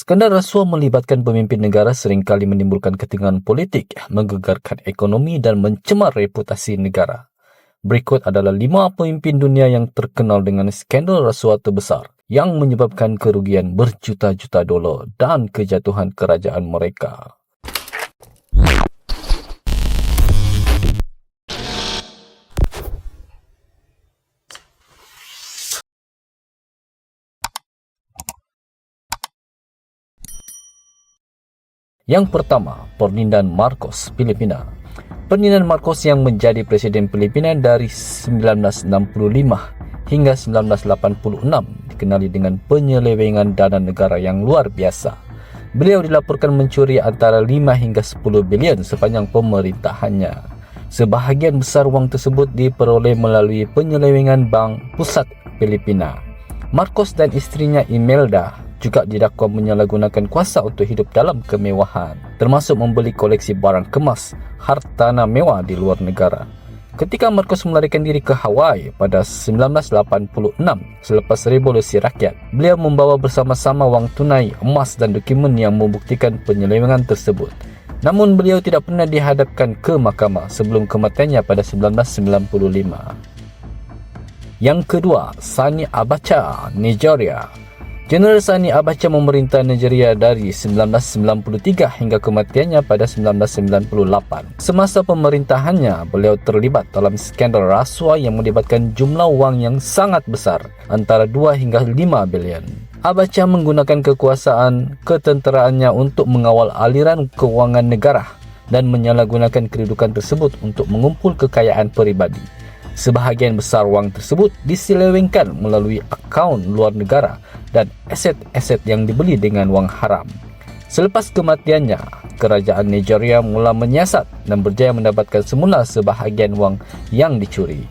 Skandal rasuah melibatkan pemimpin negara seringkali menimbulkan ketegangan politik, menggegarkan ekonomi dan mencemar reputasi negara. Berikut adalah 5 pemimpin dunia yang terkenal dengan skandal rasuah terbesar yang menyebabkan kerugian berjuta-juta dolar dan kejatuhan kerajaan mereka. Yang pertama, Ferdinand Marcos, Filipina. Ferdinand Marcos yang menjadi Presiden Filipina dari 1965 hingga 1986 dikenali dengan penyelewengan dana negara yang luar biasa. Beliau dilaporkan mencuri antara 5 hingga 10 bilion sepanjang pemerintahannya. Sebahagian besar wang tersebut diperoleh melalui penyelewengan Bank Pusat Filipina. Marcos dan istrinya Imelda juga didakwa menyalahgunakan kuasa untuk hidup dalam kemewahan, termasuk membeli koleksi barang kemas, hartana mewah di luar negara. Ketika Marcos melarikan diri ke Hawaii pada 1986 selepas revolusi rakyat, beliau membawa bersama-sama wang tunai, emas dan dokumen yang membuktikan penyelewengan tersebut. Namun beliau tidak pernah dihadapkan ke mahkamah sebelum kematiannya pada 1995. Yang kedua, Sani Abacha, Nigeria. Jeneral Sani Abacha memerintah Nigeria dari 1993 hingga kematiannya pada 1998. Semasa pemerintahannya, beliau terlibat dalam skandal rasuah yang melibatkan jumlah wang yang sangat besar, antara 2 hingga 5 bilion. Abacha menggunakan kekuasaan ketenteraannya untuk mengawal aliran keuangan negara dan menyalahgunakan kedudukan tersebut untuk mengumpul kekayaan peribadi. Sebahagian besar wang tersebut diselewengkan melalui akaun luar negara dan aset-aset yang dibeli dengan wang haram. Selepas kematiannya, kerajaan Nigeria mula menyiasat dan berjaya mendapatkan semula sebahagian wang yang dicuri.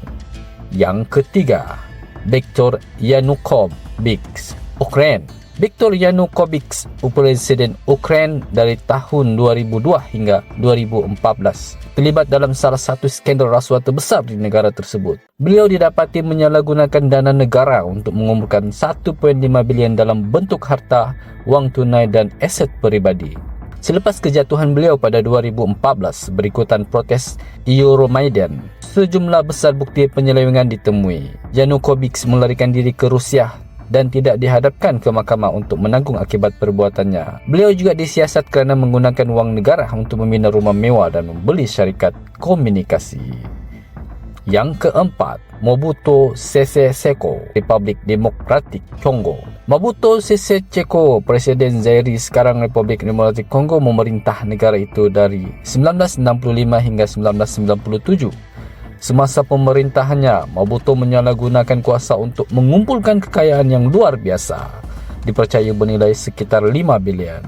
Yang ketiga, Viktor Yanukovych, Ukraine. Viktor Yanukovych, Presiden Ukraine dari tahun 2002 hingga 2014, terlibat dalam salah satu skandal rasuah terbesar di negara tersebut. Beliau didapati menyalahgunakan dana negara untuk mengumpulkan 1.5 bilion dalam bentuk harta, wang tunai dan aset peribadi. Selepas kejatuhan beliau pada 2014 berikutan protes Euromaidan, sejumlah besar bukti penyelewengan ditemui. Yanukovych melarikan diri ke Rusia dan tidak dihadapkan ke mahkamah untuk menanggung akibat perbuatannya. Beliau juga disiasat kerana menggunakan wang negara untuk membina rumah mewah dan membeli syarikat komunikasi. Yang keempat, Mobutu Sese Seko, Republik Demokratik Kongo. Mobutu Sese Seko, Presiden Zaire sekarang Republik Demokratik Kongo, memerintah negara itu dari 1965 hingga 1997. Semasa pemerintahannya, Mobutu menyalahgunakan kuasa untuk mengumpulkan kekayaan yang luar biasa, dipercaya bernilai sekitar 5 bilion.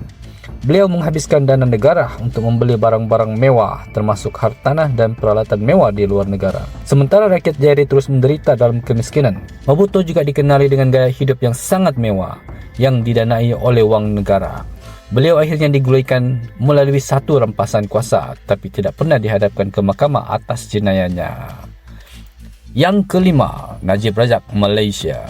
Beliau menghabiskan dana negara untuk membeli barang-barang mewah, termasuk hartanah dan peralatan mewah di luar negara. Sementara rakyat Zaire terus menderita dalam kemiskinan. Mobutu juga dikenali dengan gaya hidup yang sangat mewah, yang didanai oleh wang negara. Beliau akhirnya digulingkan melalui satu rampasan kuasa, tapi tidak pernah dihadapkan ke mahkamah atas jenayahnya. Yang kelima, Najib Razak, Malaysia.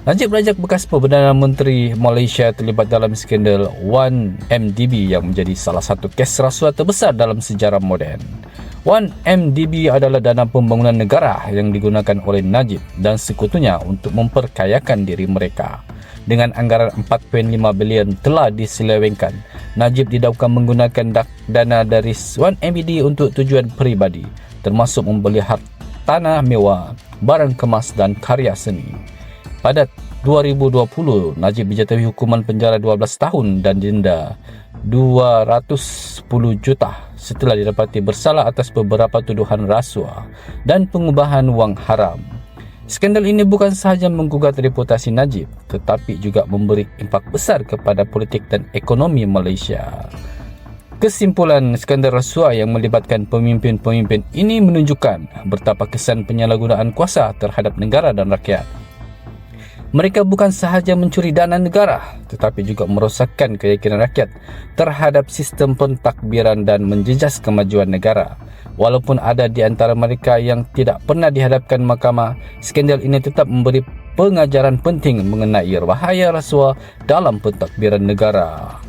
Najib Razak, bekas Perdana Menteri Malaysia, terlibat dalam skandal 1MDB yang menjadi salah satu kes rasuah terbesar dalam sejarah moden. 1MDB adalah dana pembangunan negara yang digunakan oleh Najib dan sekutunya untuk memperkayakan diri mereka. Dengan anggaran 4.5 bilion telah diselewengkan, Najib didakwa menggunakan dana dari 1MDB untuk tujuan peribadi, termasuk membeli hartanah mewah, barang kemas dan karya seni. Pada 2020, Najib dijatuhi hukuman penjara 12 tahun dan denda 210 juta setelah didapati bersalah atas beberapa tuduhan rasuah dan pengubahan wang haram. Skandal ini bukan sahaja menggugat reputasi Najib, tetapi juga memberi impak besar kepada politik dan ekonomi Malaysia. Kesimpulan, skandal rasuah yang melibatkan pemimpin-pemimpin ini menunjukkan betapa kesan penyalahgunaan kuasa terhadap negara dan rakyat. Mereka bukan sahaja mencuri dana negara, tetapi juga merosakkan keyakinan rakyat terhadap sistem pentadbiran dan menjejas kemajuan negara. Walaupun ada di antara mereka yang tidak pernah dihadapkan mahkamah, skandal ini tetap memberi pengajaran penting mengenai bahaya rasuah dalam pentadbiran negara.